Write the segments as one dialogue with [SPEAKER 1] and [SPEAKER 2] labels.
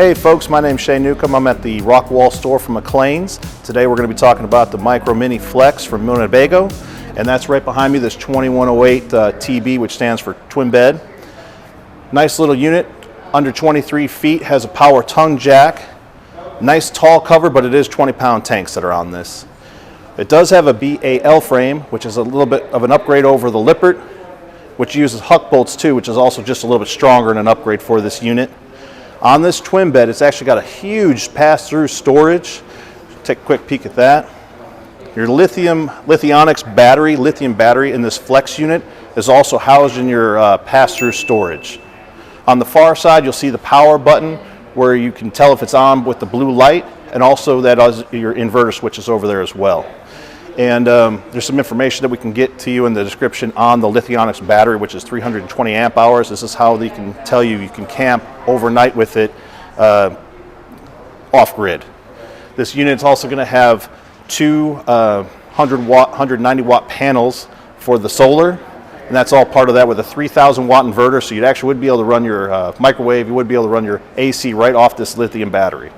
[SPEAKER 1] Hey folks, my name's Shane Newcomb. I'm at the Rockwall store from McLean's. Today we're going to be talking about the Micro Minnie FLX from Winnebago, and that's right behind me, this 2108 TB, which stands for twin bed. Nice little unit, under 23 feet, has a power tongue jack. Nice tall cover, but it is 20-pound tanks that are on this. It does have a BAL frame, which is a little bit of an upgrade over the Lippert, which uses huck bolts too, which is also just a little bit stronger and an upgrade for this unit. On this twin bed, it's actually got a huge pass-through storage. Take a quick peek at that. Your lithium battery in this flex unit is also housed in your pass-through storage. On the far side, you'll see the power button where you can tell if it's on with the blue light, and also that your inverter switch is over there as well. And there's some information that we can get to you in the description on the Lithionics battery, which is 320 amp hours. This is how they can tell you can camp overnight with it off-grid. This unit's also going to have two 190 watt panels for the solar, and that's all part of that with a 3,000 watt inverter, so you actually would be able to run your microwave, you would be able to run your AC right off this lithium battery.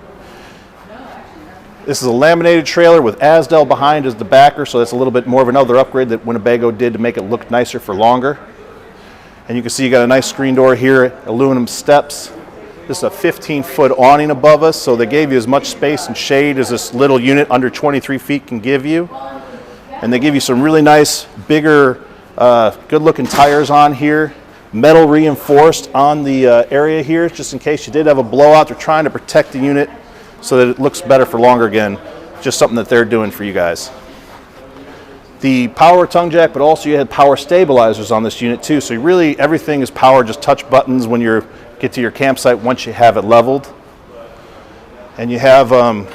[SPEAKER 1] This is a laminated trailer with Asdel behind as the backer, so that's a little bit more of another upgrade that Winnebago did to make it look nicer for longer. And you can see you got a nice screen door here, aluminum steps. This is a 15-foot awning above us, so they gave you as much space and shade as this little unit under 23 feet can give you. And they give you some really nice, bigger, good-looking tires on here. Metal reinforced on the area here, just in case you did have a blowout. They're trying to protect the unit so that it looks better for longer again. Just something that they're doing for you guys. The power tongue jack, but also you had power stabilizers on this unit too. So really everything is power, just touch buttons when you get to your campsite once you have it leveled. And you have a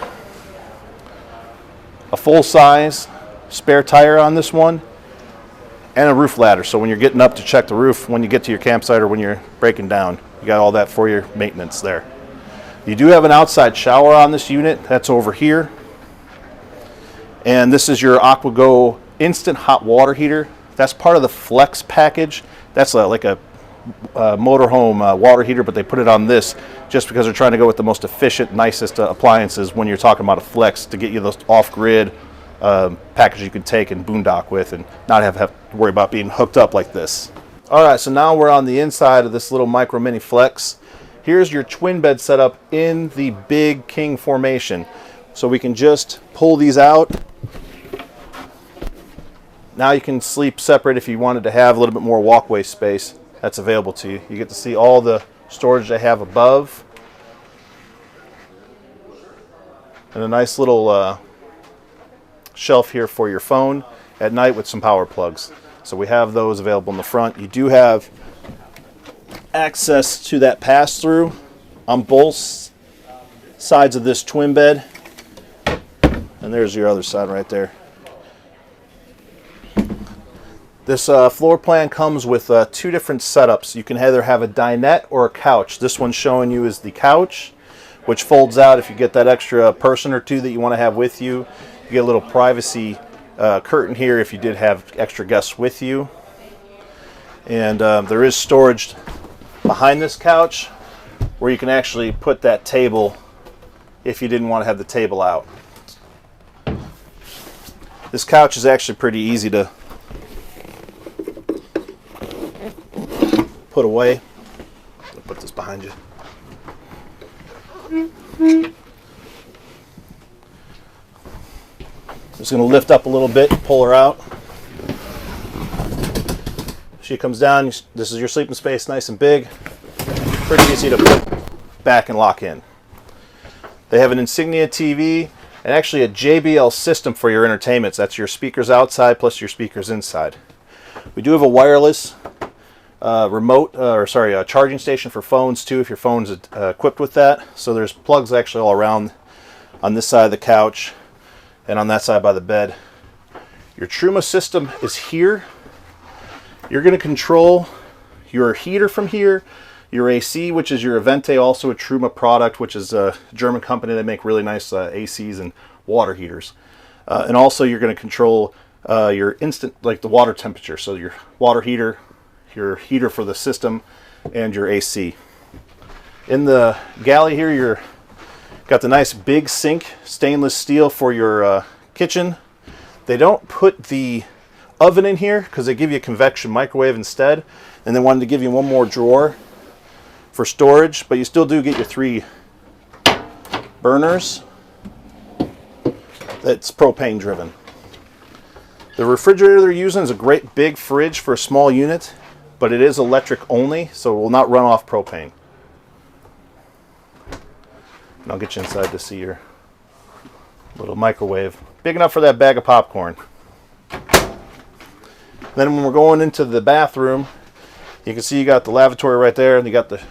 [SPEAKER 1] full-size spare tire on this one and a roof ladder. So when you're getting up to check the roof when you get to your campsite or when you're breaking down, you got all that for your maintenance there. You do have an outside shower on this unit. That's over here. And this is your AquaGo instant hot water heater. That's part of the Flex package. That's like a motorhome water heater, but they put it on this just because they're trying to go with the most efficient, nicest appliances when you're talking about a Flex, to get you those off-grid packages you can take and boondock with and not have to worry about being hooked up like this. All right, so now we're on the inside of this little Micro Minnie FLX. Here's your twin bed setup in the big king formation. So we can just pull these out. Now you can sleep separate if you wanted to have a little bit more walkway space. That's available to you. You get to see all the storage they have above. And a nice little shelf here for your phone at night with some power plugs. So we have those available in the front. You do have access to that pass-through on both sides of this twin bed, and there's your other side right there. This floor plan comes with two different setups. You can either have a dinette or a couch. This one's showing you is the couch, which folds out if you get that extra person or two that you want to have with you. You get a little privacy curtain here if you did have extra guests with you. And there is storage behind this couch where you can actually put that table if you didn't want to have the table out. This couch is actually pretty easy to put away. I'll put this behind you. Just going to lift up a little bit and pull her out. She comes down. This is your sleeping space, nice and big. Pretty easy to put back and lock in. They have an Insignia TV and actually a JBL system for your entertainment. So that's your speakers outside plus your speakers inside. We do have a wireless charging station for phones too, if your phone's equipped with that. So there's plugs actually all around on this side of the couch and on that side by the bed. Your Truma system is here. You're going to control your heater from here, your AC, which is your Avente, also a Truma product, which is a German company that make really nice ACs and water heaters. And also you're going to control your instant, like the water temperature. So your water heater, your heater for the system, and your AC. In the galley here, you're got the nice big sink, stainless steel for your kitchen. They don't put the oven in here because they give you a convection microwave instead, and they wanted to give you one more drawer for storage, but you still do get your 3 burners. That's propane driven. The refrigerator they're using is a great big fridge for a small unit, but it is electric only, so it will not run off propane. And I'll get you inside to see your little microwave. Big enough for that bag of popcorn. Then when we're going into the bathroom, you can see you got the lavatory right there, and you got the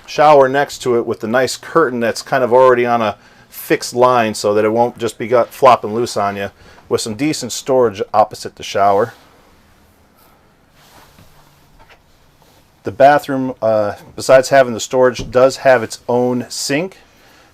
[SPEAKER 1] shower next to it with the nice curtain that's kind of already on a fixed line so that it won't just be got flopping loose on you, with some decent storage opposite the shower. The bathroom, besides having the storage, does have its own sink.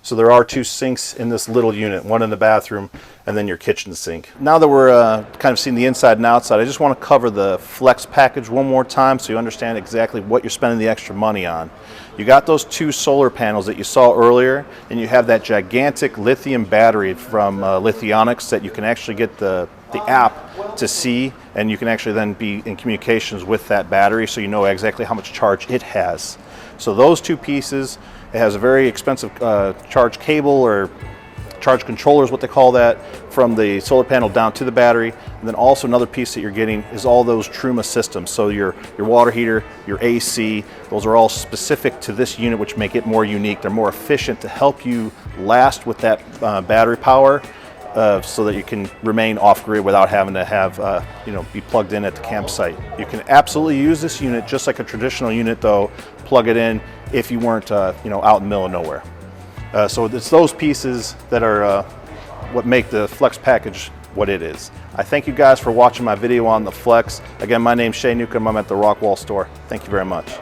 [SPEAKER 1] So there are 2 sinks in this little unit, one in the bathroom and then your kitchen sink. Now that we're kind of seeing the inside and outside, I just want to cover the Flex package one more time so you understand exactly what you're spending the extra money on. You got those 2 solar panels that you saw earlier, and you have that gigantic lithium battery from Lithionics that you can actually get the app to see, and you can actually then be in communications with that battery so you know exactly how much charge it has. So those 2 pieces, it has a very expensive charge cable, or charge controller is what they call that, from the solar panel down to the battery. And then also another piece that you're getting is all those Truma systems. So your water heater, your AC, those are all specific to this unit, which make it more unique. They're more efficient to help you last with that battery power, so that you can remain off-grid without having to have be plugged in at the campsite. You can absolutely use this unit just like a traditional unit, though. Plug it in if you weren't out in the middle of nowhere. So it's those pieces that are what make the Flex package what it is. I thank you guys for watching my video on the Flex. Again, my name's Shay Newcomb. I'm at the Rockwall store. Thank you very much.